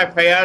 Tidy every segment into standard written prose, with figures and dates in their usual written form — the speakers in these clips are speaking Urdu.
FIR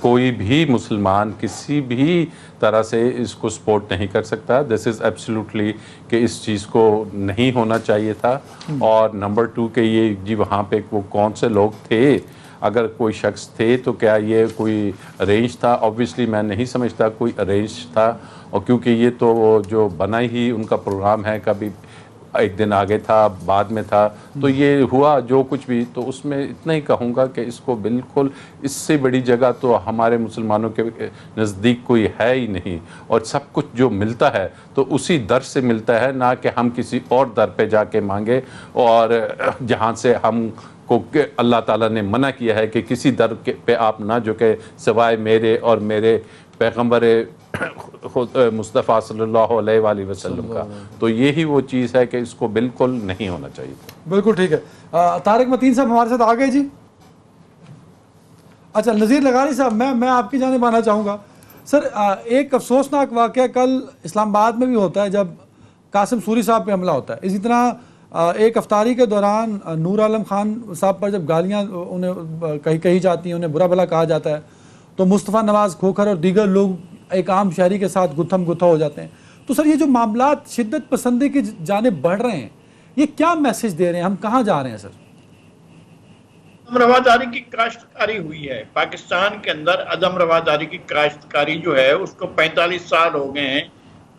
کوئی بھی مسلمان کسی بھی طرح سے اس کو سپورٹ نہیں کر سکتا. دس از ایبسلیوٹلی کہ اس چیز کو نہیں ہونا چاہیے تھا. اور نمبر 2 کہ یہ جی وہاں پہ وہ کون سے لوگ تھے, اگر کوئی شخص تھے تو کیا یہ کوئی ارینج تھا؟ آبویسلی میں نہیں سمجھتا کوئی ارینج تھا, اور کیونکہ یہ تو جو بنا ہی ان کا پروگرام ہے, کبھی ایک دن آگے تھا بعد میں تھا, تو یہ ہوا جو کچھ بھی. تو اس میں اتنا ہی کہوں گا کہ اس کو بالکل اس سے بڑی جگہ تو ہمارے مسلمانوں کے نزدیک کوئی ہے ہی نہیں, اور سب کچھ جو ملتا ہے تو اسی در سے ملتا ہے, نہ کہ ہم کسی اور در پہ جا کے مانگے, اور جہاں سے ہم کو اللہ تعالیٰ نے منع کیا ہے کہ کسی در پہ آپ نہ جھکے سوائے میرے اور میرے پیغمبر مصطفیٰ صلی اللہ علیہ وآلہ وسلم کا. تو یہی وہ چیز ہے کہ اس کو بالکل نہیں ہونا چاہیے تھا. بالکل ٹھیک ہے. طارق متین صاحب ہمارے ساتھ آ گئے جی. اچھا نذیر لغاری صاحب, میں آپ کی جانب آنا چاہوں گا. سر ایک افسوسناک واقعہ کل اسلام آباد میں بھی ہوتا ہے جب قاسم سوری صاحب پہ حملہ ہوتا ہے. اسی طرح ایک افطاری کے دوران نور عالم خان صاحب پر جب گالیاں انہیں کہی جاتی ہیں, انہیں برا بھلا کہا جاتا ہے, تو مصطفیٰ نواز کھوکھر اور دیگر لوگ ایک عام شہری کے ساتھ گتھم گتھا ہو جاتے ہیں. تو سر یہ جو معاملات شدت پسندی کی جانب بڑھ رہے ہیں, یہ کیا میسج دے رہے ہیں, ہم کہاں جا رہے ہیں سر؟ عدم رواداری کی کاشتکاری ہوئی ہے پاکستان کے اندر. عدم رواداری کی کاشتکاری جو ہے اس کو 45 سال ہو گئے ہیں,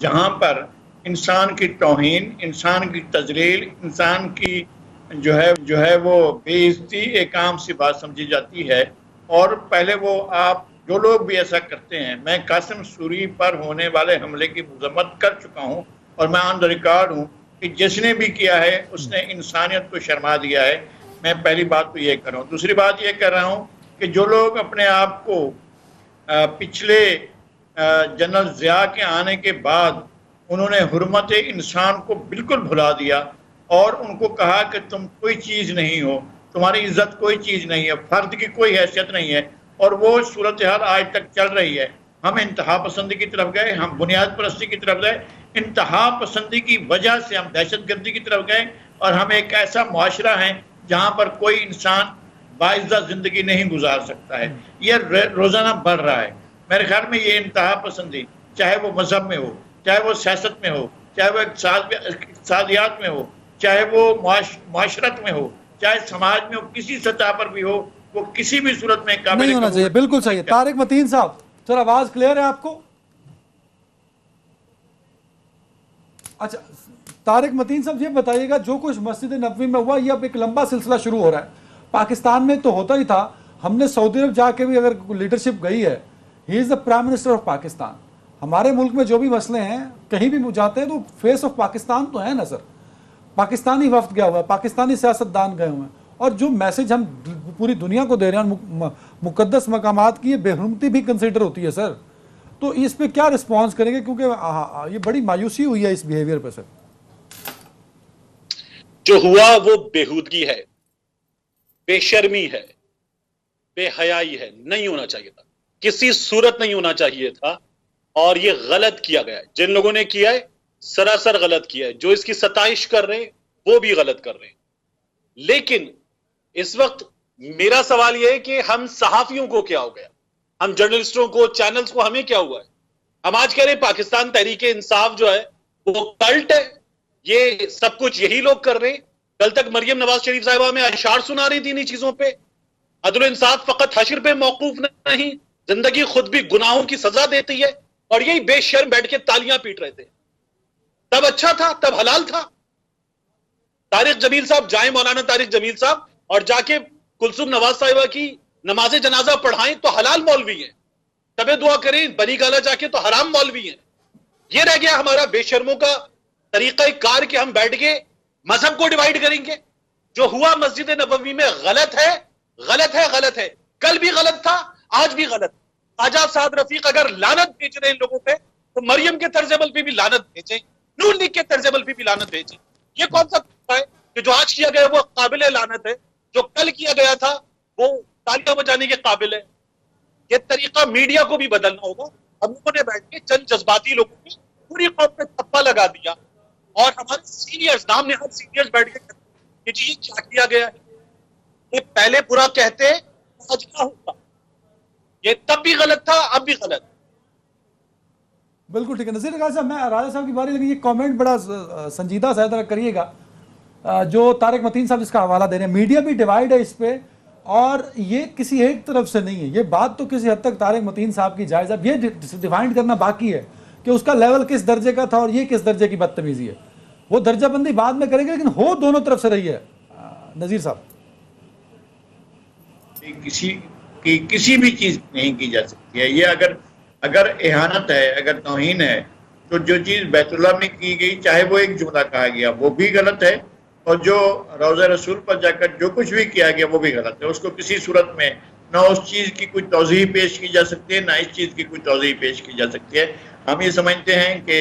جہاں پر انسان کی توہین, انسان کی تذلیل, انسان کی جو ہے وہ بے عزتی ایک عام سی بات سمجھی جاتی ہے. اور پہلے وہ آپ جو لوگ بھی ایسا کرتے ہیں, میں قاسم سوری پر ہونے والے حملے کی مذمت کر چکا ہوں, اور میں آن دا ریکارڈ ہوں کہ جس نے بھی کیا ہے اس نے انسانیت کو شرما دیا ہے. میں پہلی بات تو یہ کر رہا ہوں. دوسری بات یہ کر رہا ہوں کہ جو لوگ اپنے آپ کو پچھلے جنرل ضیاء کے آنے کے بعد انہوں نے حرمت انسان کو بالکل بھلا دیا, اور ان کو کہا کہ تم کوئی چیز نہیں ہو, تمہاری عزت کوئی چیز نہیں ہے, فرد کی کوئی حیثیت نہیں ہے, اور وہ صورتحال آج تک چل رہی ہے. ہم انتہا پسندی کی طرف گئے, ہم بنیاد پرستی کی طرف گئے, انتہا پسندی کی وجہ سے ہم دہشت گردی کی طرف گئے, اور ہم ایک ایسا معاشرہ ہیں جہاں پر کوئی انسان باعزت زندگی نہیں گزار سکتا ہے. یہ روزانہ بڑھ رہا ہے. میرے خیال میں یہ انتہا پسندی, چاہے وہ مذہب میں ہو, چاہے وہ سیاست میں ہو, چاہے وہ اقتصادیات میں ہو, چاہے وہ معاشرت میں ہو, چاہے سماج میں ہو, کسی سطح پر بھی ہو, وہ کسی بھی صورت میں قابل نہیں ہونا چاہیے. بالکل صحیح ہے. طارق متین صاحب سر آواز کلیئر ہے آپ کو؟ اچھا طارق متین صاحب یہ بتائیے گا, جو کچھ مسجد نبوی میں ہوا یہ اب ایک لمبا سلسلہ شروع ہو رہا ہے. پاکستان میں تو ہوتا ہی تھا, ہم نے سعودی عرب جا کے بھی اگر لیڈرشپ گئی ہے, he is the prime minister of Pakistan. ہمارے ملک میں جو بھی مسئلے ہیں کہیں بھی جاتے ہیں تو فیس آف پاکستان تو ہے نا سر. پاکستانی وفد گیا ہوا ہے, پاکستانی سیاستدان گئے ہوئے ہیں, اور جو میسج ہم پوری دنیا کو دے رہے ہیں مقدس مقامات کی, یہ بے حرمتی بھی کنسیڈر ہوتی ہے سر. تو اس پہ کیا رسپانس کریں گے, کیونکہ یہ بڑی مایوسی ہوئی ہے اس بیہیویئر پہ سر. جو ہوا وہ بےہودگی ہے, بے شرمی ہے, بے حیائی ہے, نہیں ہونا چاہیے تھا, کسی صورت نہیں ہونا چاہیے تھا, اور یہ غلط کیا گیا ہے. جن لوگوں نے کیا ہے سراسر غلط کیا ہے, جو اس کی ستائش کر رہے ہیں وہ بھی غلط کر رہے ہیں. لیکن اس وقت میرا سوال یہ ہے کہ ہم صحافیوں کو کیا ہو گیا, ہم جرنلسٹوں کو, چینلز کو, ہمیں کیا ہوا ہے؟ ہم آج کہہ رہے ہیں پاکستان تحریک انصاف جو ہے وہ کلٹ ہے, یہ سب کچھ یہی لوگ کر رہے ہیں. کل تک مریم نواز شریف صاحبہ میں اشعار سنا رہی تھی انہی چیزوں پہ. عدل و انصاف فقط حشر پہ موقوف نہیں, زندگی خود بھی گناہوں کی سزا دیتی ہے, اور یہی بے شرم بیٹھ کے تالیاں پیٹ رہے تھے. تب اچھا تھا, تب حلال تھا. طارق جمیل صاحب جائیں, مولانا طارق جمیل صاحب, اور جا کے کلثوم نواز صاحبہ کی نماز جنازہ پڑھائیں تو حلال مولوی ہیں. تبے دعا کریں بنی گالا جا کے تو حرام مولوی ہیں. یہ رہ گیا ہمارا بے شرموں کا طریقہ کار کہ ہم بیٹھ کے مذہب کو ڈیوائیڈ کریں گے. جو ہوا مسجد نبوی میں غلط ہے, غلط ہے, غلط ہے. کل بھی غلط تھا, آج بھی غلط. خواجہ سعد رفیق اگر لعنت بھیج رہے ہیں لوگوں پہ تو مریم کے طرز عمل پہ بھی لعنت بھیجیں, نون لیگ کے طرز عمل پہ بھی لعنت بھیجیں. یہ کون سا ہے کہ جو آج کیا گیا وہ قابل لعنت ہے, جو کل کیا گیا تھا وہ تالیاں بجانے کے قابل ہے. یہ طریقہ میڈیا کو بھی بدلنا ہوگا. ہم لوگوں نے بیٹھ کے چند جذباتی لوگوں کی پوری قوم پہ تھپا لگا دیا, اور ہمارے سینئرز, نام نہاد سینئرز بیٹھ کے کہ جی یہ کیا گیا ہے. یہ پہلے برا کہتے آج کیا ہوگا. یہ تب بھی غلط تھا، اب بھی غلط. بالکل ٹھیک ہے. نذیر نگار صاحب، میں راجہ صاحب کی باری، لیکن یہ کامنٹ بڑا سنجیدہ سا ذرا کریے گا. جو طارق متین صاحب جس کا حوالہ دے رہے ہیں، میڈیا بھی ڈیوائیڈ ہے اس پہ، اور یہ کسی ایک طرف سے نہیں ہے. یہ بات تو کسی حد تک طارق متین صاحب کی جائز ہے. اب یہ ڈیفائن کرنا باقی ہے کہ اس کا لیول کس درجے کا تھا اور یہ کس درجے کی بدتمیزی ہے. وہ درجہ بندی بعد میں کرے گا، لیکن ہو دونوں طرف سے رہی ہے. نذیر صاحب، کسی بھی چیز نہیں کی جا سکتی ہے. یہ اگر اہانت ہے، اگر توہین ہے، تو جو چیز بیت اللہ میں کی گئی، چاہے وہ ایک جملہ کہا گیا، وہ بھی غلط ہے، اور جو روضہ رسول پر جا کر جو کچھ بھی کیا گیا وہ بھی غلط ہے. اس کو کسی صورت میں نہ اس چیز کی کوئی توضیح پیش کی جا سکتی ہے، نہ اس چیز کی کوئی توضیح پیش کی جا سکتی ہے. ہم یہ سمجھتے ہیں کہ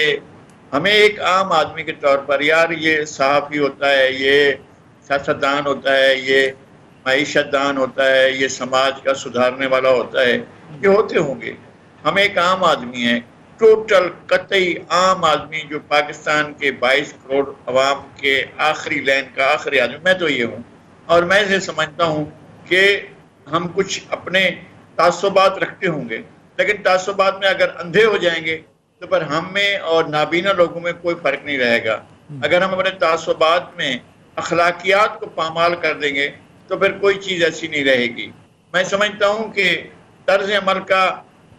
ہمیں ایک عام آدمی کے طور پر، یار یہ صحافی ہوتا ہے، یہ سیاستدان ہوتا ہے، یہ معیشت دان ہوتا ہے، یہ سماج کا سدھارنے والا ہوتا ہے، یہ ہوتے ہوں گے. ہم ایک عام آدمی ہیں، ٹوٹل قطعی عام آدمی، جو پاکستان کے 22 کروڑ عوام کے آخری لین کا آخری آدمی میں تو یہ ہوں. اور میں اسے سمجھتا ہوں کہ ہم کچھ اپنے تعصبات رکھتے ہوں گے، لیکن تعصبات میں اگر اندھے ہو جائیں گے تو پھر ہم میں اور نابینا لوگوں میں کوئی فرق نہیں رہے گا. اگر ہم اپنے تعصبات میں اخلاقیات کو پامال کر دیں گے تو پھر کوئی چیز ایسی نہیں رہے گی. میں سمجھتا ہوں کہ طرز عمل کا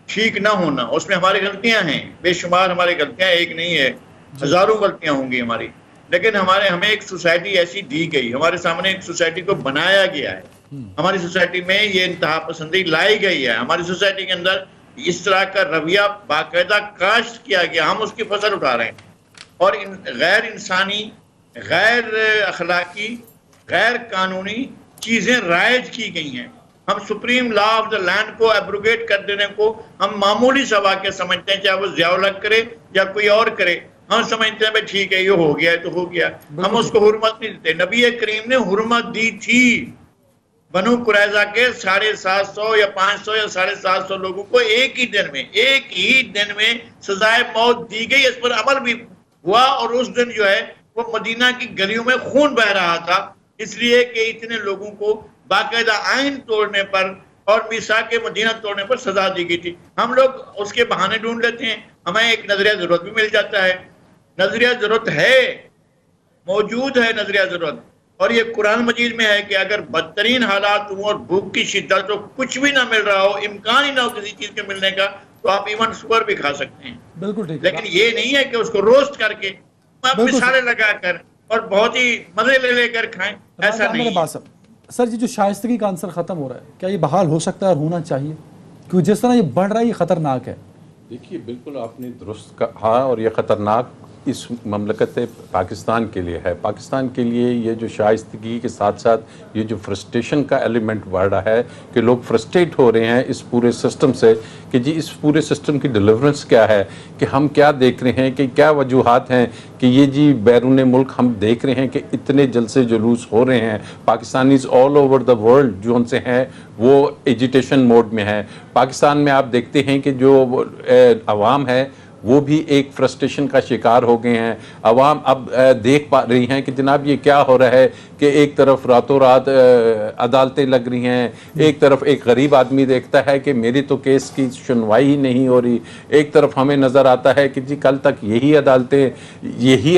ٹھیک نہ ہونا، اس میں ہماری غلطیاں ہیں، بے شمار ہماری غلطیاں، ایک نہیں ہے، ہزاروں غلطیاں ہوں گی ہماری. لیکن ہمیں ایک سوسائٹی ایسی دی گئی، ہمارے سامنے ایک سوسائٹی کو بنایا گیا ہے. ہماری سوسائٹی میں یہ انتہا پسندی لائی گئی ہے. ہماری سوسائٹی کے اندر اس طرح کا رویہ باقاعدہ کاشت کیا گیا، ہم اس کی فصل اٹھا رہے ہیں. اور غیر انسانی، غیر اخلاقی، غیر قانونی چیزیں رائج کی گئی ہیں. ہم supreme law of the land کو ایبروگیٹ کر دینے کو ہم معمولی سا واقعہ سمجھتے ہیں، چاہے وہ ضیاء الحق کرے یا کوئی اور کرے. ہم سمجھتے ہیں بھائی ٹھیک ہے، یہ ہو گیا ہے تو ہو گیا. ہم اس کو حرمت نہیں دیتے. نبی کریم نے حرمت دی تھی. بنو قریظہ کے 750 یا 500 یا 750 لوگوں کو ایک ہی دن میں سزائے موت دی گئی. اس پر عمل بھی ہوا، اور اس دن جو ہے وہ مدینہ کی گلیوں میں خون بہ رہا تھا، اس لیے کہ اتنے لوگوں کو باقاعدہ آئین توڑنے پر اور میثاق مدینہ توڑنے پر سزا دی گئی تھی. ہم لوگ اس کے بہانے ڈھونڈ لیتے ہیں. ہمیں ایک نظریہ ضرورت بھی مل جاتا ہے. نظریہ ضرورت ہے، موجود ہے نظریہ ضرورت. اور یہ قرآن مجید میں ہے کہ اگر بدترین حالات ہوں اور بھوک کی شدت ہو، کچھ بھی نہ مل رہا ہو، امکان ہی نہ ہو کسی چیز کے ملنے کا، تو آپ ایون سور بھی کھا سکتے ہیں. بالکل ٹھیک. لیکن یہ نہیں ہے کہ اس کو روسٹ کر کے مثالیں لگا کر اور بہت ہی مزے لے کر کھائیں، ایسا نہیں. سر یہ جو شائستگی کا عنصر ختم ہو رہا ہے، کیا یہ بحال ہو سکتا ہے اور ہونا چاہیے؟ کیونکہ جس طرح یہ بڑھ رہا ہے یہ خطرناک ہے. دیکھیے بالکل آپ نے درست کہا، اور یہ خطرناک اس مملکت پاکستان کے لیے ہے. پاکستان کے لیے یہ جو شائستگی کے ساتھ ساتھ یہ جو فرسٹریشن کا ایلیمنٹ بڑھ رہا ہے کہ لوگ فرسٹریٹ ہو رہے ہیں اس پورے سسٹم سے، کہ جی اس پورے سسٹم کی ڈیلیورنس کیا ہے، کہ ہم کیا دیکھ رہے ہیں، کہ کیا وجوہات ہیں، کہ یہ جی بیرون ملک ہم دیکھ رہے ہیں کہ اتنے جلسے جلوس ہو رہے ہیں. Pakistanis all over the world جو ان سے ہیں وہ ایجیٹیشن موڈ میں ہیں. پاکستان میں آپ دیکھتے ہیں کہ جو عوام ہے وہ بھی ایک فرسٹریشن کا شکار ہو گئے ہیں. عوام اب دیکھ پا رہی ہیں کہ جناب یہ کیا ہو رہا ہے، کہ ایک طرف راتوں رات عدالتیں لگ رہی ہیں، ایک طرف ایک غریب آدمی دیکھتا ہے کہ میری تو کیس کی سنوائی ہی نہیں ہو رہی، ایک طرف ہمیں نظر آتا ہے کہ جی کل تک یہی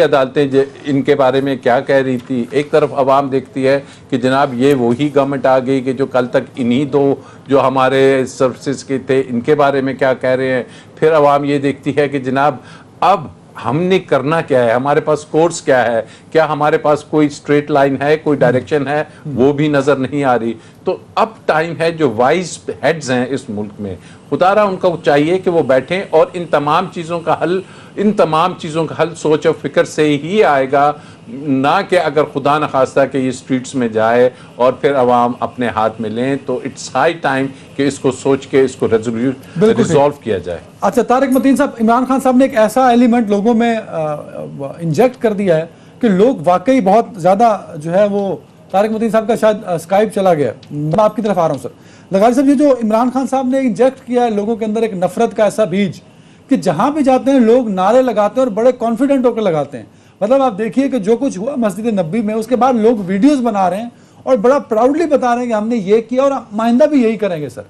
عدالتیں ان کے بارے میں کیا کہہ رہی تھی. ایک طرف عوام دیکھتی ہے کہ جناب یہ وہی گورنمنٹ آ گئی کہ جو کل تک انہی دو جو ہمارے سروسز کے تھے ان کے بارے میں کیا کہہ رہے ہیں. پھر عوام یہ دیکھتی ہے کہ جناب اب ہم نے کرنا کیا ہے، ہمارے پاس کورس کیا ہے، کیا ہمارے پاس کوئی اسٹریٹ لائن ہے، کوئی ڈائریکشن ہے، وہ بھی نظر نہیں آ رہی. تو اب ٹائم ہے جو وائز ہیڈز ہیں اس ملک میں، خدا رہا ان کو چاہیے کہ وہ بیٹھیں اور ان تمام چیزوں کا حل سوچ و فکر سے ہی آئے گا، نہ کہ اگر خدا نخواستہ کہ یہ اسٹریٹس میں جائے اور پھر عوام اپنے ہاتھ میں لیں. تو اٹس ہائی ٹائم کہ اس کو سوچ کے اس کو ریزولو کیا جائے. اچھا طارق متین صاحب، عمران خان صاحب نے ایک ایسا ایلیمنٹ لوگوں میں انجیکٹ کر دیا ہے کہ لوگ واقعی بہت زیادہ جو ہے وہ، طارق متین صاحب کا شاید اسکائپ چلا گیا، میں آپ کی طرف آ رہا ہوں سر. لغاری صاحب، یہ جو عمران خان صاحب نے انجیکٹ کیا ہے لوگوں کے اندر ایک نفرت کا ایسا بیج کہ جہاں بھی جاتے ہیں لوگ نعرے لگاتے ہیں اور بڑے کانفیڈنٹ ہو کر لگاتے ہیں. مطلب آپ دیکھیے کہ جو کچھ ہوا مسجد نبوی میں، اس کے بعد لوگ ویڈیوز بنا رہے ہیں اور بڑا پراؤڈلی بتا رہے ہیں کہ ہم نے یہ کیا اور مائندہ بھی یہی کریں گے. سر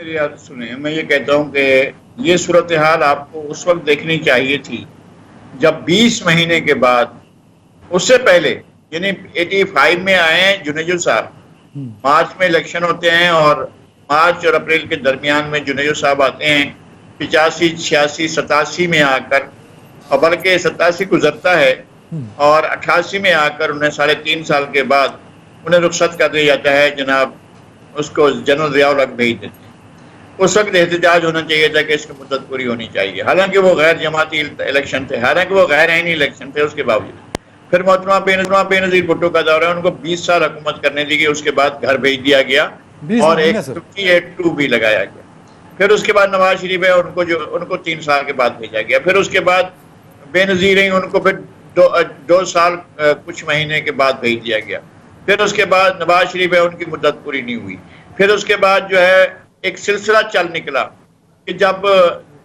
میری بات سنیں، میں یہ کہتا ہوں کہ یہ صورتحال آپ کو اس وقت دیکھنی چاہیے تھی جب 20 مہینے کے بعد، اس سے پہلے یعنی 85 میں آئے ہیں جنیجو صاحب، مارچ میں الیکشن ہوتے ہیں اور مارچ اور اپریل کے درمیان میں جنیجو صاحب آتے ہیں 85 86 87 میں آ کر، اور بلکہ 87 گزرتا ہے اور 88 میں آ کر انہیں 3.5 سال کے بعد انہیں رخصت کر دیا جاتا ہے، جناب اس کو جنرل ضیاء الحق بھیج دیتے ہیں۔ اس وقت احتجاج ہونا چاہیے تھا کہ اس کی مدت پوری ہونی چاہیے، حالانکہ وہ غیر جماعتی الیکشن تھے، حالانکہ وہ غیر آئینی الیکشن تھے، اس کے باوجود پھر محترمہ بے نظیر بھٹو کا دور ہے، ان کو 20 سال حکومت کرنے دی گئی، اس کے بعد گھر بھیج دیا گیا 20 اور ایک مہینے سے 58(2) بھی لگایا گیا۔ پھر اس کے بعد نواز شریف ہے، ان کو 3 سال کے بعد بھیجا گیا۔ پھر اس کے بعد بے نظیر ہیں، ان کو پھر 2 سال کچھ مہینے کے بعد بھیج دیا گیا۔ پھر اس کے بعد نواز شریف ہے، ان کی مدت پوری نہیں ہوئی۔ پھر اس کے بعد جو ہے ایک سلسلہ چل نکلا کہ جب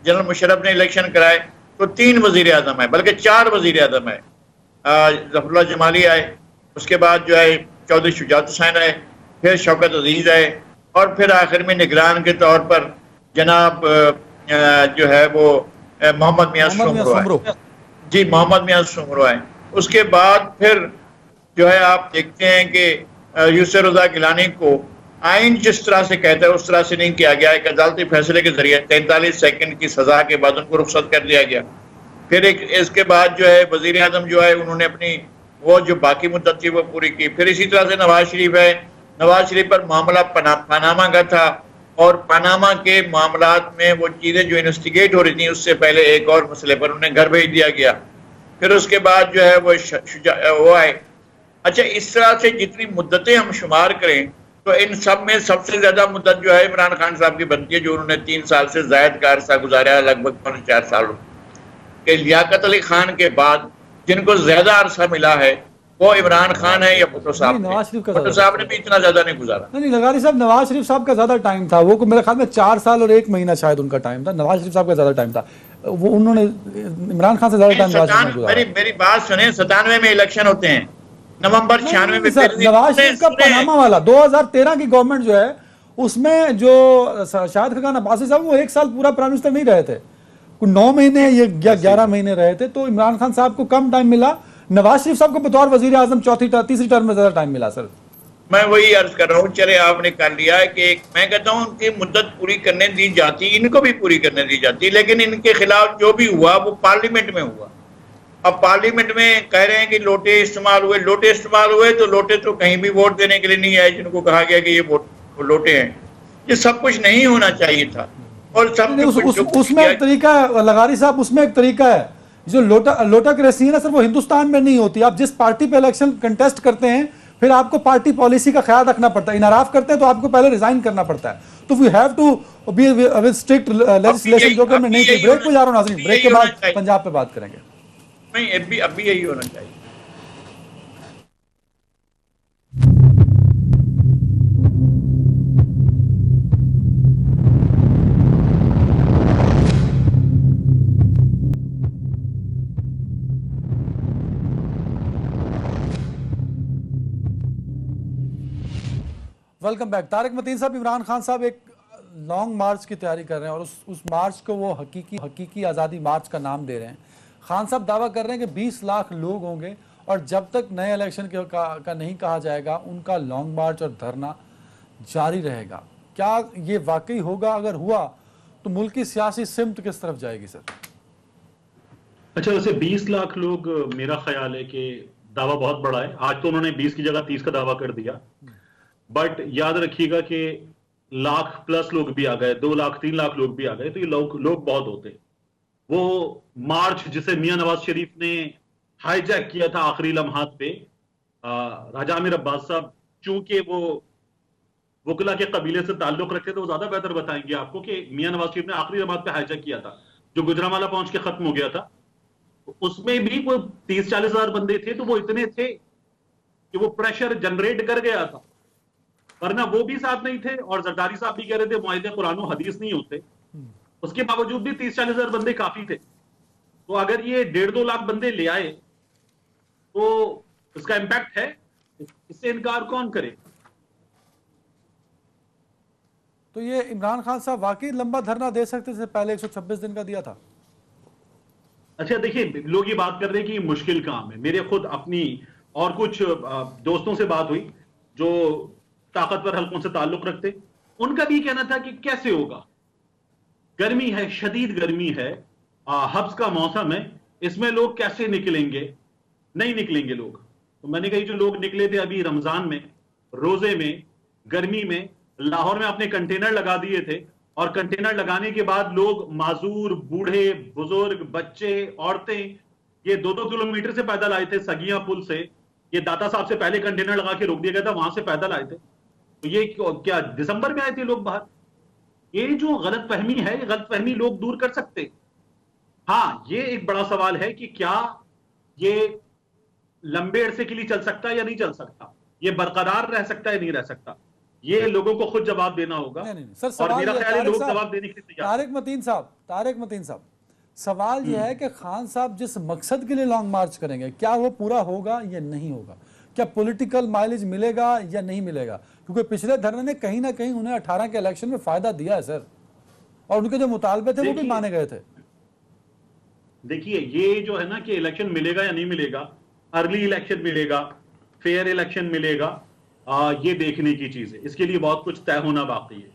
جنرل مشرف نے الیکشن کرائے تو 3 وزیر اعظم آئے، بلکہ 4 وزیر اعظم آئے۔ ظفر اللہ جمالی آئے، اس کے بعد جو ہے چودھری شجاعت حسین آئے، پھر شوکت عزیز آئے، اور پھر آخر میں نگران کے طور پر جناب جو ہے وہ محمد میاں سومرو آئے۔ جی، محمد میاں سومرو آئے۔ اس کے بعد پھر جو ہے آپ دیکھتے ہیں کہ یوسف رضا گیلانی کو آئین جس طرح سے کہتا ہے اس طرح سے نہیں کیا گیا، ایک عدالتی فیصلے کے ذریعے 43 سیکنڈ کی سزا کے بعد ان کو رخصت کر دیا گیا۔ پھر اس کے بعد جو ہے وزیر اعظم جو ہے انہوں نے اپنی وہ جو باقی مدت تھی وہ پوری کی۔ پھر اسی طرح سے نواز شریف ہے، نواز شریف پر معاملہ پاناما کا تھا، اور پاناما کے معاملات میں وہ چیزیں جو انویسٹیگیٹ ہو رہی تھیں اس سے پہلے ایک اور مسئلے پر انہیں گھر بھیج دیا گیا۔ پھر اس کے بعد جو ہے وہ آئے۔ اچھا، اس طرح سے جتنی مدتیں ہم شمار کریں تو ان سب میں سب سے زیادہ مدت جو ہے عمران خان صاحب کی بنتی ہے، جو انہوں نے 3 سال سے زائد کا عرصہ گزارا، لگ بھگ 4 سال کہ لیاقت علی خان کے بعد جن کو زیادہ عرصہ ملا ہے وہ عمران خان ہے یا بھٹو صاحب نے۔ بھٹو صاحب نے بھی اتنا زیادہ نہیں گزارا۔ نہیں، لغاری صاحب نواز شریف صاحب کا زیادہ ٹائم تھا، وہ میرے خیال میں 4 سال اور 1 مہینہ شاید ان کا ٹائم تھا، نواز شریف صاحب کا زیادہ ٹائم تھا، وہ انہوں نے عمران خان سے زیادہ ٹائم نواز شریف نے گزارا۔ میری بات سنیں، 97 میں الیکشن ہوتے ہیں، نومبر 96 میں نواز شریف کا پاناما والا 2013 کی گورنمنٹ جو ہے اس میں جو شاہد خاقان عباسی صاحب وہ 1 سال پورا پرائم منسٹر نہیں رہے تھے، 9 مہینے یا 11 مہینے رہے تھے، تو عمران خان صاحب کو کم ٹائم ملا، نواز شریف صاحب کو بطور وزیر اعظم تیسری ٹرم میں زیادہ ٹائم ملا۔ سر میں وہی عرض کر رہا ہوں، چلے آپ نے کر لیا ہے کہ میں کہتا ہوں کہ مدت پوری کرنے دی جاتی، ان کو بھی پوری کرنے دی جاتی، لیکن ان کے خلاف جو بھی ہوا وہ پارلیمنٹ میں ہوا۔ اب پارلیمنٹ میں کہہ رہے ہیں کہ لوٹے استعمال ہوئے، تو لوٹے تو کہیں بھی ووٹ دینے کے لیے نہیں آئے جن کو کہا گیا کہ یہ لوٹے ہیں۔ یہ سب کچھ نہیں ہونا چاہیے تھا، اور سب اس میں ایک طریقہ ہے لغاری صاحب، اس میں ایک طریقہ ہے جو لوٹا کریسی ہے نا سر، وہ ہندوستان میں نہیں ہوتی۔ آپ جس پارٹی پہ الیکشن کنٹیسٹ کرتے ہیں پھر آپ کو پارٹی پالیسی کا خیال رکھنا پڑتا ہے، انحراف کرتے ہیں تو آپ کو پہلے ریزائن کرنا پڑتا ہے، تو we have to be with strict legislation, جو کہ ہم نے نہیں کی۔ بریک پہ جا رہا ہوں ناظرین، بریک کے بعد پنجاب پہ بات کریں گے۔ نہیں، اب بھی یہی ہونا چاہیے۔ Welcome back. طارق متین صاحب، عمران خان صاحب ایک لانگ مارچ کی تیاری کر رہے ہیں اور اس مارچ کو وہ حقیقی آزادی مارچ کا نام دے رہے ہیں۔ خان صاحب دعویٰ کر رہے ہیں کہ 20 لاکھ لوگ ہوں گے اور جب تک نئے الیکشن کا نہیں کہا جائے گا ان کا لانگ مارچ اور دھرنا جاری رہے گا۔ کیا یہ واقعی ہوگا؟ اگر ہوا تو ملک کی سیاسی سمت کس طرف جائے گی سر؟ اچھا، ویسے 20 لاکھ لوگ، میرا خیال ہے کہ دعویٰ بہت بڑا ہے۔ آج تو انہوں نے 20 کی جگہ 30 کا دعویٰ کر دیا، بٹ یاد رکھیے گا کہ لاکھ پلس لوگ بھی آ گئے، 2 لاکھ 3 لاکھ لوگ بھی آ گئے، تو یہ لوگ بہت ہوتے۔ وہ مارچ جسے میاں نواز شریف نے ہائی جیک کیا تھا آخری لمحات پہ، راجہ عامر عباس صاحب چونکہ وہ وکلا کے قبیلے سے تعلق رکھتے تو وہ زیادہ بہتر بتائیں گے آپ کو کہ میاں نواز شریف نے آخری لمحات پہ ہائی جیک کیا تھا جو گجرانوالہ پہنچ کے ختم ہو گیا تھا۔ اس میں بھی وہ 30-40 ہزار بندے تھے، تو وہ اتنے تھے کہ وہ پریشر جنریٹ کر گیا تھا، ورنہ وہ بھی ساتھ نہیں تھے، اور زرداری صاحب بھی کہہ رہے تھے معاہدے قرآن و حدیث نہیں ہوتے، اس کے باوجود بھی 30-40 ہزار بندے کافی تھے۔ تو اگر یہ 1.5-2 لاکھ بندے لے آئے تو اس کا امپیکٹ ہے، اس سے انکار کون کرے؟ تو یہ عمران خان صاحب واقعی لمبا دھرنا دے سکتے تھے پہلے 126 دن کا دیا تھا؟ اچھا دیکھیں، لوگ یہ بات کر رہے ہیں کہ یہ مشکل کام ہے. میرے خود اپنی اور کچھ دوستوں سے بات ہوئی جو طاقتور حلقوں سے تعلق رکھتے، ان کا بھی کہنا تھا کہ کیسے ہوگا، گرمی ہے، شدید گرمی ہے، حبس کا موسم ہے، اس میں لوگ کیسے نکلیں گے؟ نہیں نکلیں گے لوگ. تو میں نے کہا جو لوگ نکلے تھے ابھی رمضان میں، روزے میں، گرمی میں، لاہور میں اپنے کنٹینر لگا دیے تھے، اور کنٹینر لگانے کے بعد لوگ معذور، بوڑھے، بزرگ، بچے، عورتیں، یہ 2-2 کلومیٹر سے پیدل آئے تھے سگیاں پل سے. یہ داتا صاحب سے پہلے کنٹینر لگا کے روک دیا گیا تھا، وہاں سے پیدل آئے تھے. تو یہ کیا دسمبر میں آئے تھے لوگ باہر؟ یہ جو غلط فہمی ہے، یہ غلط فہمی لوگ دور کر سکتے. ہاں یہ ایک بڑا سوال ہے کہ کیا یہ لمبے عرصے کے لیے چل سکتا ہے یا نہیں چل سکتا، یہ برقرار رہ سکتا ہے نہیں رہ سکتا، یہ لوگوں کو خود جواب دینا ہوگا. نہیں سر، اور سوال میرا یہ خیال ہے لوگ جواب دینے کے لیے تیار. طارق متین صاحب، سوال یہ ہے کہ خان صاحب جس مقصد کے لیے لانگ مارچ کریں گے کیا وہ پورا ہوگا یا نہیں ہوگا؟ کیا پولیٹیکل مائلیج ملے گا یا نہیں ملے گا؟ کیونکہ پچھلے دھرنے نے کہیں نہ کہیں انہیں 18 کے الیکشن میں فائدہ دیا ہے سر، اور ان کے جو مطالبے تھے وہ بھی مانے گئے تھے. دیکھیے یہ جو ہے نا کہ الیکشن ملے گا یا نہیں ملے گا، ارلی الیکشن ملے گا، فیئر الیکشن ملے گا، یہ دیکھنے کی چیز ہے. اس کے لیے بہت کچھ طے ہونا باقی ہے.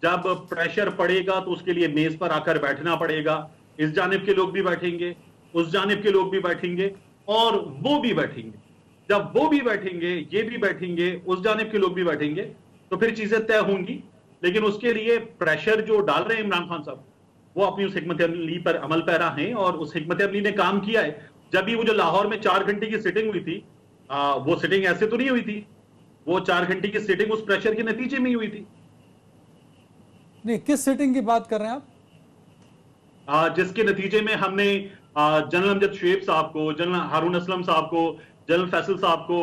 جب پریشر پڑے گا تو اس کے لیے میز پر آ کر بیٹھنا پڑے گا. اس جانب کے لوگ بھی بیٹھیں گے، اس جانب کے لوگ بھی بیٹھیں گے، اور وہ بھی بیٹھیں گے. جب وہ بھی بیٹھیں گے، یہ بھی بیٹھیں گے، اس جانب کے لوگ بھی بیٹھیں گے، تو پھر چیزیں طے ہوں گی. لیکن اس کے لیے پریشر جو ڈال رہے ہیں عمران خان صاحب، وہ اپنی اس حکمت عملی پر عمل پیرا ہیں، اور اس حکمت عملی نے کام کیا ہے. جب بھی وہ جو لاہور میں 4 گھنٹے کی سیٹنگ ہوئی تھی، وہ سیٹنگ ایسے تو نہیں ہوئی تھی، وہ 4 گھنٹے کی سیٹنگ اس پریشر کے نتیجے میں ہی ہوئی تھی. نہیں، کس سیٹنگ کی بات کر رہے ہیں آپ؟ جس کے نتیجے میں ہم نے جنرل امجد شعیب صاحب کو، جنرل ہارون اسلم صاحب کو، جنرل فیصل صاحب کو،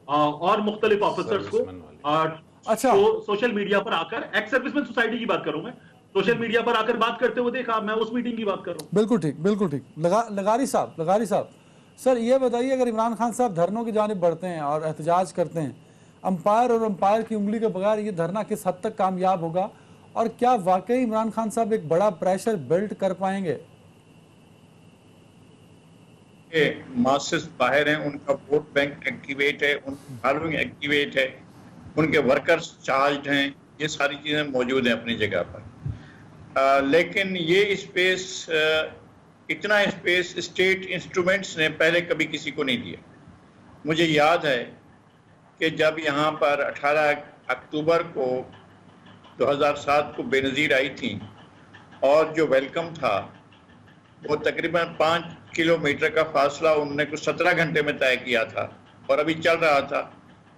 اور مختلف آفیسرز کو اچھا سوشل میڈیا پر آ کر، ایکس سروس مین سوسائٹی کی بات کروں میں، سوشل میڈیا پر آ کر بات کرتے ہوئے دیکھا. میں اس میٹنگ کی بات کر رہا ہوں. بالکل ٹھیک، بالکل ٹھیک. لغاری صاحب سر یہ بتائیے، اگر عمران خان صاحب دھرنوں کی جانب بڑھتے ہیں اور احتجاج کرتے ہیں، امپائر اور امپائر کی انگلی کے بغیر یہ دھرنا کس حد تک کامیاب ہوگا، اور کیا واقعی عمران خان صاحب ایک بڑا پریشر بلڈ کر پائیں گے؟ ماسز باہر ہیں، ان کا ووٹ بینک ایکٹیویٹ ہے، ان کی فالوئنگ ایکٹیویٹ ہے، ان کے ورکرز چارجڈ ہیں، یہ ساری چیزیں موجود ہیں اپنی جگہ پر. لیکن یہ اسپیس، اتنا اسپیس اسٹیٹ انسٹرومنٹس نے پہلے کبھی کسی کو نہیں دیا. مجھے یاد ہے کہ جب یہاں پر 18 اکتوبر کو 2007 کو بے نظیر آئی تھی، اور جو ویلکم تھا وہ تقریباً 5 کلومیٹر کا فاصلہ انہوں نے کچھ 17 گھنٹے میں طے کیا تھا، اور ابھی چل رہا تھا.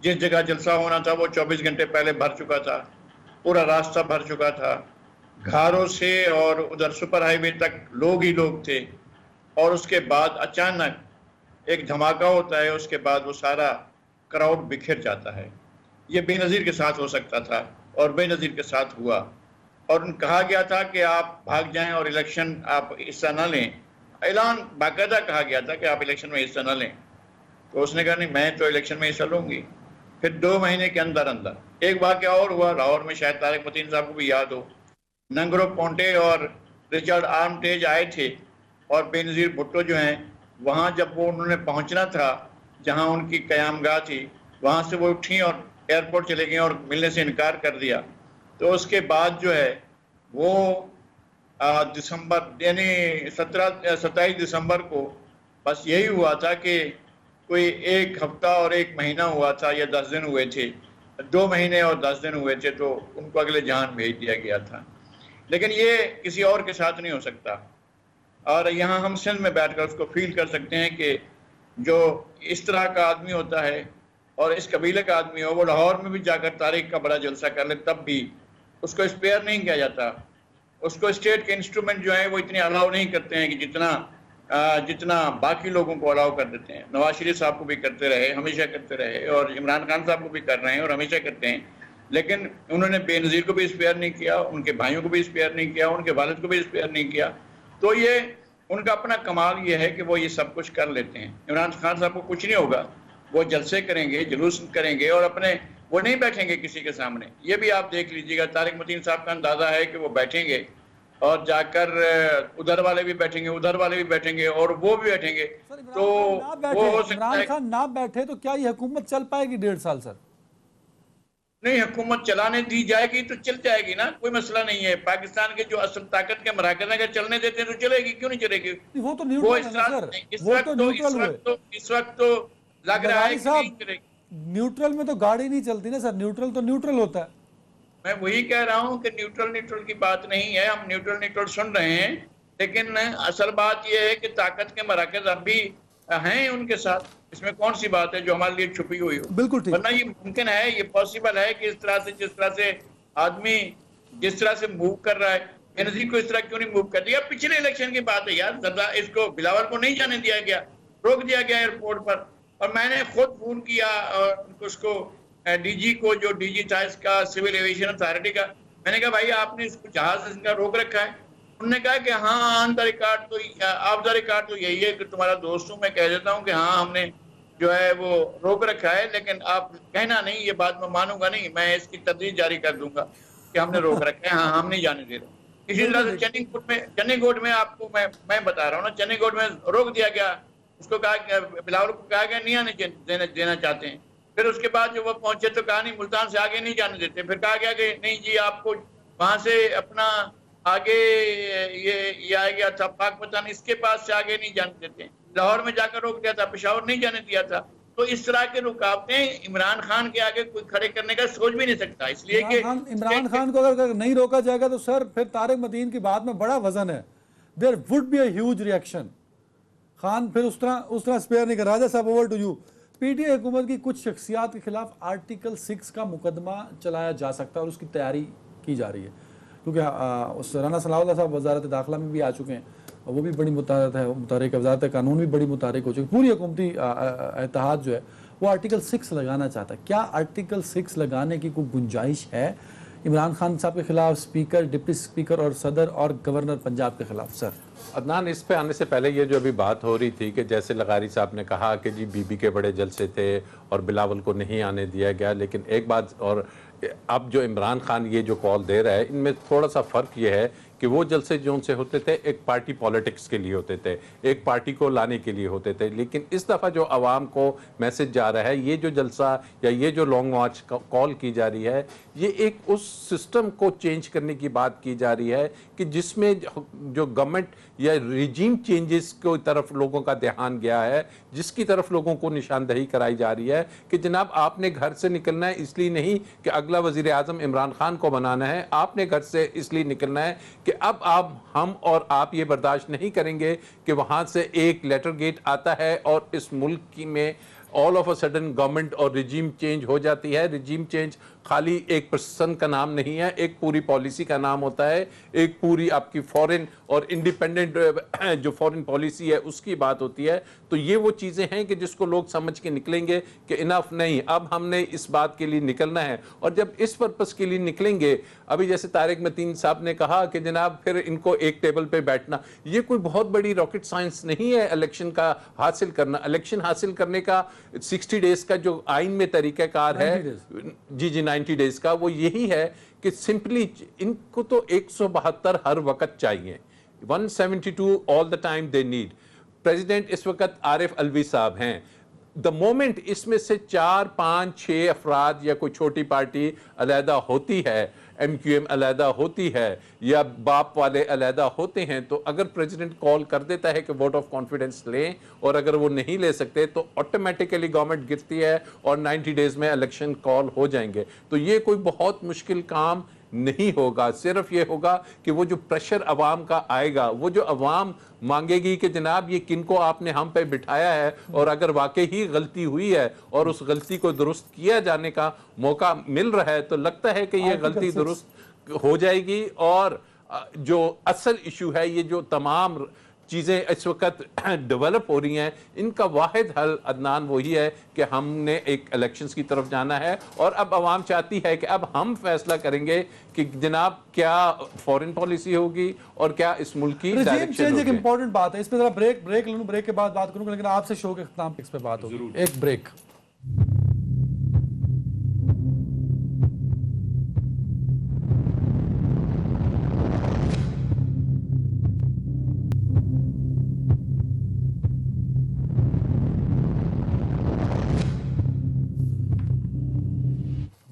جس جگہ جلسہ ہونا تھا وہ 24 گھنٹے پہلے بھر چکا تھا، پورا راستہ بھر چکا تھا، گھاروں سے اور ادھر سپر ہائی وے تک لوگ ہی لوگ تھے. اور اس کے بعد اچانک ایک دھماکہ ہوتا ہے، اس کے بعد وہ سارا کراؤڈ بکھر جاتا ہے. یہ بے نظیر کے ساتھ ہو سکتا تھا، اور بے نظیر کے ساتھ ہوا، اور کہا گیا تھا کہ آپ بھاگ جائیں اور الیکشن آپ حصہ نہ لیں. اعلان باقاعدہ کہا گیا تھا کہ آپ الیکشن میں حصہ نہ لیں. تو اس نے کہا نہیں، میں تو الیکشن میں حصہ لوں گی. پھر 2 مہینے کے اندر ایک واقعہ اور ہوا لاہور میں، شاید طارق متین صاحب کو بھی یاد ہو. ننگرو پونٹے اور رچرڈ آرمٹیج آئے تھے، اور بے نظیر بھٹو جو ہیں، وہاں جب وہ انہوں نے پہنچنا تھا جہاں ان کی قیام گاہ تھی، وہاں سے وہ اٹھیں اور ایئرپورٹ چلے گئے اور ملنے سے انکار کر دیا. تو اس کے بعد جو ہے وہ دسمبر یعنی 27 دسمبر کو بس یہی ہوا تھا کہ کوئی 1 ہفتہ اور 1 مہینہ ہوا تھا، یا 10 دن ہوئے تھے، 2 مہینے اور 10 دن ہوئے تھے، تو ان کو اگلے جہان بھیج دیا گیا تھا. لیکن یہ کسی اور کے ساتھ نہیں ہو سکتا. اور یہاں ہم سندھ میں بیٹھ کر اس کو فیل کر سکتے ہیں کہ جو اس طرح کا آدمی ہوتا ہے اور اس قبیلے کا آدمی ہو، وہ لاہور میں بھی جا کر تاریخ کا بڑا جلسہ کر لے، تب بھی اس کو اسپیئر نہیں کیا جاتا. اس کو اسٹیٹ کے انسٹرومنٹ جو ہیں وہ اتنے الاؤ نہیں کرتے ہیں کہ جتنا باقی لوگوں کو الاؤ کر دیتے ہیں. نواز شریف صاحب کو بھی کرتے رہے، ہمیشہ کرتے رہے، اور عمران خان صاحب کو بھی کر رہے ہیں اور ہمیشہ کرتے ہیں. لیکن انہوں نے بے نظیر کو بھی اسپیئر نہیں کیا، ان کے بھائیوں کو بھی اسپیئر نہیں کیا، ان کے والد کو بھی اسپیئر نہیں کیا. تو یہ ان کا اپنا کمال یہ ہے کہ وہ یہ سب کچھ کر لیتے ہیں. عمران خان صاحب کو کچھ نہیں ہوگا، وہ جلسے کریں گے، جلوس کریں گے، اور اپنے وہ نہیں بیٹھیں گے کسی کے سامنے. یہ بھی آپ دیکھ لیجیے گا, طارق متین صاحب کا اندازہ ہے کہ وہ بیٹھیں گے اور جا کر ادھر والے بھی بیٹھیں گے, ادھر والے بھی بیٹھیں گے اور وہ بھی بیٹھیں گے. تو وہ ہو سکتا عمران ہے خان نہ بیٹھے تو کیا یہ حکومت چل پائے گی 1.5 سال سر؟ نہیں, حکومت چلانے دی جائے گی تو چل جائے گی نا, کوئی مسئلہ نہیں ہے. پاکستان کے جو اصل طاقت کے مراکز اگر چلنے دیتے ہیں تو چلے گی, کیوں نہیں چلے گی؟ وہ تو نیوٹرل ہے نا سر, وہ تو نیوٹرل ہوئے. اس وقت تو لگ رہا ہے کہ نہیں چلے گی. نیوٹرل میں تو گاڑی نہیں چلتی نا سر, نیوٹرل تو نیوٹرل ہوتا ہے. میں وہی کہہ رہا ہوں کہ نیوٹرل کی بات نہیں ہے, ہم نیوٹرل سن رہے ہیں, لیکن اصل بات یہ ہے کہ طاقت کے مراکز اب بھی ہیں ان کے ساتھ. اس میں کون سی بات ہے جو ہمارے لیے چھپی ہوئی ہو؟ بالکل ٹھیک. ورنہ یہ ممکن ہے, یہ پاسبل ہے کہ جس طرح سے آدمی جس طرح سے موو کر رہا ہے, بینظیر کو اس طرح کیوں نہیں موو کر دیا؟ پچھلے الیکشن کی بات ہے یار, اس کو بلاول کو نہیں جانے دیا گیا, روک دیا گیا ایئرپورٹ پر. اور میں نے خود فون کیا اس کو ڈی جی کو, جو ڈی جی تھا اس کا سول ایویشن اتھارٹی کا, میں نے کہا بھائی آپ نے اس کو جہاز اس کا روک رکھا ہے؟ انہوں نے کہا کہ ہاں آن دا ریکارڈ تو آف دا ریکارڈ تو یہی ہے کہ تمہارا دوست ہوں, میں کہہ دیتا ہوں کہ ہاں ہم نے جو ہے وہ روک رکھا ہے, لیکن آپ کہنا نہیں, یہ بات میں مانوں گا نہیں, میں اس کی تدریج جاری کر دوں گا کہ ہم نے روک رکھا ہے, ہاں ہم نہیں جانے دے رہے. اسی طرح سے چنی گوڈ میں آپ کو میں بتا رہا ہوں نا, چنی گوڈ میں روک دیا گیا, اس کو کہا, بلاول کو کہا گیا نہیں آنے دینا چاہتے ہیں. پھر اس کے بعد جو وہ پہنچے تو کہا نہیں, ملتان سے آگے نہیں جانے دیتے. پھر کہا گیا کہ نہیں جی آپ کو وہاں سے اپنا آگے یہ آئے گیا تھا پاک پتان, اس کے پاس سے آگے نہیں جانے دیتے. لاہور میں جا کر روک دیا تھا, پشاور نہیں جانے دیا تھا. تو اس طرح کے رکاوٹیں عمران خان کے آگے کوئی کھڑے کرنے کا سوچ بھی نہیں سکتا, اس لیے کہ عمران خان کو اگر نہیں روکا جائے گا تو سر پھر طارق متین کی بات میں بڑا وزن ہے. There would be a huge reaction. Khan پھر اس طرح اسپیئر نہیں کر. راجہ صاحب over to you. P T I حکومت کی کچھ شخصیات کے خلاف آرٹیکل 6 کا مقدمہ چلایا جا سکتا ہے اور اس کی تیاری کی جا رہی ہے, کیونکہ رانا ثناء اللہ صاحب وزارت داخلہ میں بھی آ چکے ہیں, وہ بھی بڑی متحرک ہے, وزارت قانون بھی بڑی متحرک ہو چکی, پوری حکومتی اتحاد جو ہے وہ آرٹیکل 6 لگانا چاہتا ہے. کیا آرٹیکل 6 لگانے کی کوئی گنجائش ہے عمران خان صاحب کے خلاف, اسپیکر, ڈپٹی اسپیکر اور صدر اور گورنر پنجاب کے خلاف؟ سر عدنان, اس پہ آنے سے پہلے یہ جو ابھی بات ہو رہی تھی کہ جیسے لغاری صاحب نے کہا کہ جی بی بی کے بڑے جلسے تھے اور بلاول کو نہیں آنے دیا گیا, لیکن ایک بات, اور اب جو عمران خان یہ جو کال دے رہا ہے ان میں تھوڑا سا فرق یہ ہے کہ وہ جلسے جو ان سے ہوتے تھے ایک پارٹی پولیٹکس کے لیے ہوتے تھے, ایک پارٹی کو لانے کے لیے ہوتے تھے, لیکن اس دفعہ جو عوام کو میسج جا رہا ہے, یہ جو جلسہ یا یہ جو لانگ مارچ کال کی جا رہی ہے, یہ ایک اس سسٹم کو چینج کرنے کی بات کی جا رہی ہے کہ جس میں جو گورنمنٹ یا ریجیم چینجز کی طرف لوگوں کا دھیان گیا ہے, جس کی طرف لوگوں کو نشاندہی کرائی جا رہی ہے کہ جناب آپ نے گھر سے نکلنا ہے اس لیے نہیں کہ اگلا وزیر اعظم عمران خان کو بنانا ہے, آپ نے گھر سے اس لیے نکلنا ہے کہ اب ہم اور آپ یہ برداشت نہیں کریں گے کہ وہاں سے ایک لیٹر گیٹ آتا ہے اور اس ملک میں all of a sudden government اور رجیم چینج ہو جاتی ہے. رجیم چینج خالی ایک پرسن کا نام نہیں ہے, ایک پوری پالیسی کا نام ہوتا ہے, ایک پوری آپ کی فورن اور انڈیپینڈنٹ جو فورن پالیسی ہے اس کی بات ہوتی ہے. تو یہ وہ چیزیں ہیں کہ جس کو لوگ سمجھ کے نکلیں گے کہ انف نہیں, اب ہم نے اس بات کے لیے نکلنا ہے. اور جب اس پرپس کے لیے نکلیں گے, ابھی جیسے طارق متین صاحب نے کہا کہ جناب پھر ان کو ایک ٹیبل پہ بیٹھنا, یہ کوئی بہت بڑی راکٹ سائنس نہیں ہے الیکشن کا حاصل کرنا. الیکشن حاصل کرنے کا 60 ڈیز کا جو آئین میں طریقہ کار ہے, جی 90 ڈیز کا, وہ یہی ہے کہ سمپلی ان کو تو 172 ہر وقت چاہیے, 172 all the time they need. President اس وقت عارف الوی صاحب ہیں. دا مومنٹ اس میں سے 4 5 6 افراد یا کوئی چھوٹی پارٹی علیحدہ ہوتی ہے, ایم کیو ایم علیحدہ ہوتی ہے یا باپ والے علیحدہ ہوتے ہیں, تو اگر پریزیڈنٹ کال کر دیتا ہے کہ ووٹ آف کانفیڈنس لیں, اور اگر وہ نہیں لے سکتے تو آٹومیٹیکلی گورنمنٹ گرتی ہے اور 90 ڈیز میں الیکشن کال ہو جائیں گے. تو یہ کوئی بہت مشکل کام نہیں ہوگا, صرف یہ ہوگا کہ وہ جو پریشر عوام کا آئے گا, وہ جو عوام مانگے گی کہ جناب یہ کن کو آپ نے ہم پہ بٹھایا ہے, اور اگر واقعی ہی غلطی ہوئی ہے اور اس غلطی کو درست کیا جانے کا موقع مل رہا ہے تو لگتا ہے کہ یہ غلطی درست ہو جائے گی. اور جو اصل ایشو ہے, یہ جو تمام چیزیں اس وقت ڈیولپ ہو رہی ہیں, ان کا واحد حل عدنان وہی ہے کہ ہم نے ایک الیکشنز کی طرف جانا ہے, اور اب عوام چاہتی ہے کہ اب ہم فیصلہ کریں گے کہ جناب کیا فورن پالیسی ہوگی اور کیا اس ملک کی ڈائریکشن ہوگی. ایک امپورٹنٹ بات ہے, اس پہ ذرا بریک لوں, بریک کے بعد بات کروں گا, لیکن آپ سے شو کے اختتام پہ اس پہ بات ہوگی. ایک بریک.